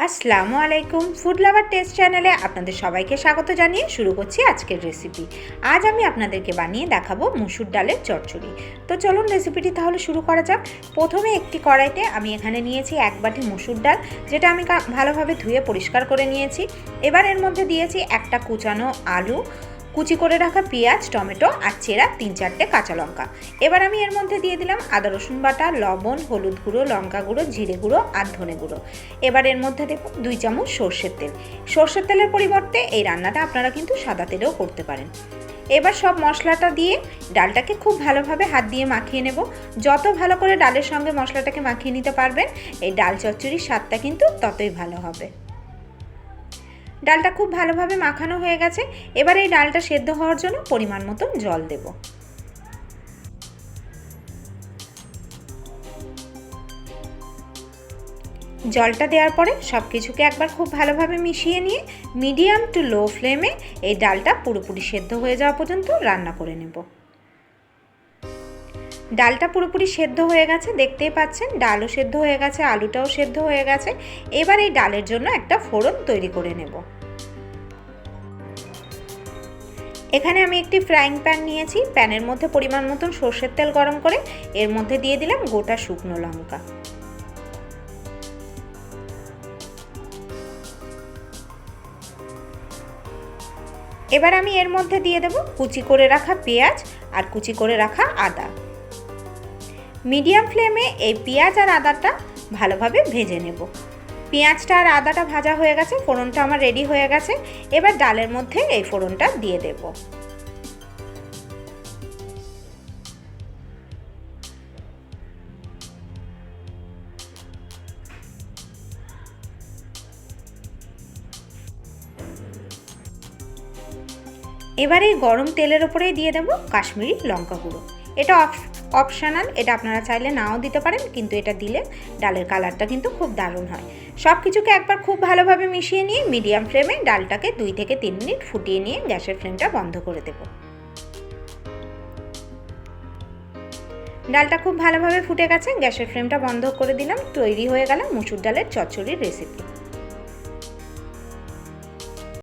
আসসালামু আলাইকুম, food lover test চ্যানেলে আপনাদের সবাইকে স্বাগত জানিয়ে শুরু করছি আজকের রেসিপি। আজ আমি আপনাদেরকে বানিয়ে দেখাবো মুসুর ডালের চচ্চড়ি। তো চলুন রেসিপিটি তাহলে শুরু করা যাক। প্রথমে একটি কড়াইতে আমি এখানে নিয়েছি 1 বাটি মুসুর ডাল, যেটা আমি ভালোভাবে ধুয়ে পরিষ্কার করে নিয়েছি। এবার এর মধ্যে দিয়েছি একটা কুচানো আলু, কুচি করে রাখা পেঁয়াজ, টমেটো আর চেরা 3-4টে কাঁচা লঙ্কা। এবার আমি এর মধ্যে দিয়ে দিলাম আদা রসুন বাটা, লবণ, হলুদ গুঁড়ো, লঙ্কা গুঁড়ো, জিরে গুঁড়ো আর ধনে গুঁড়ো। এবার এর মধ্যে দেব 2 চামচ সর্ষের তেল। সর্ষের তেলের পরিবর্তে এই রান্নাটা আপনারা কিন্তু সাদা তেলেও করতে পারেন। এবার সব মশলাটা দিয়ে ডালটাকে খুব ভালোভাবে হাত দিয়ে মাখিয়ে নেব। যত ভালো করে ডালের সঙ্গে মশলাটাকে মাখিয়ে নিতে পারবেন, এই ডাল চচ্চড়ির স্বাদটা কিন্তু ততই ভালো হবে। ডালটা খুব ভালোভাবে মাখানো হয়ে গেছে। এবার এই ডালটা সেদ্ধ হওয়ার জন্য পরিমাণ মতো জল দেব। জলটা দেওয়ার পরে সব কিছুকে একবার খুব ভালোভাবে মিশিয়ে নিয়ে মিডিয়াম টু লো ফ্লেমে এই ডালটা পুরোপুরি সেদ্ধ হয়ে যাওয়া পর্যন্ত রান্না করে নেব। ডালটা পুরোপুরি সেদ্ধ হয়ে গেছে, দেখতেই পাচ্ছেন ডালও সেদ্ধ হয়ে গেছে, আলুটাও সেদ্ধ হয়ে গেছে। এবার এই ডালের জন্য একটা ফোড়ন তৈরি করে নেব। এখানে আমি একটি ফ্রাইং প্যান নিয়েছি। প্যানের মধ্যে পরিমাণ মতন সর্ষের তেল গরম করে এর মধ্যে দিয়ে দিলাম গোটা শুকনো লঙ্কা। এবার আমি এর মধ্যে দিয়ে দেব কুচি করে রাখা পেঁয়াজ আর কুচি করে রাখা আদা। মিডিয়াম ফ্লেমে এই পেঁয়াজ আর আদাটা ভালোভাবে ভেজে নেব। পেঁয়াজটা আর আদাটা ভাজা হয়ে গেছে, ফোড়নটা আমার রেডি হয়ে গেছে। এবার ডালের মধ্যে এই ফোড়নটা দিয়ে দেব। এবার এই গরম তেলের ওপরেই দিয়ে দেব কাশ্মীরি লঙ্কা গুঁড়ো। এটা অপশনাল, এটা আপনারা চাইলে নাও দিতে পারেন, কিন্তু এটা দিলে ডালের কালারটা কিন্তু খুব দারুণ হয়। সব কিছুকে একবার খুব ভালোভাবে মিশিয়ে নিয়ে মিডিয়াম ফ্লেমে ডালটাকে 2 থেকে 3 মিনিট ফুটিয়ে নিয়ে গ্যাসের ফ্লেমটা বন্ধ করে দেব। ডালটা খুব ভালোভাবে ফুটে গেছে, গ্যাসের ফ্লেমটা বন্ধ করে দিলাম। তৈরি হয়ে গেল মুসুর ডালের চচ্চড়ির রেসিপি।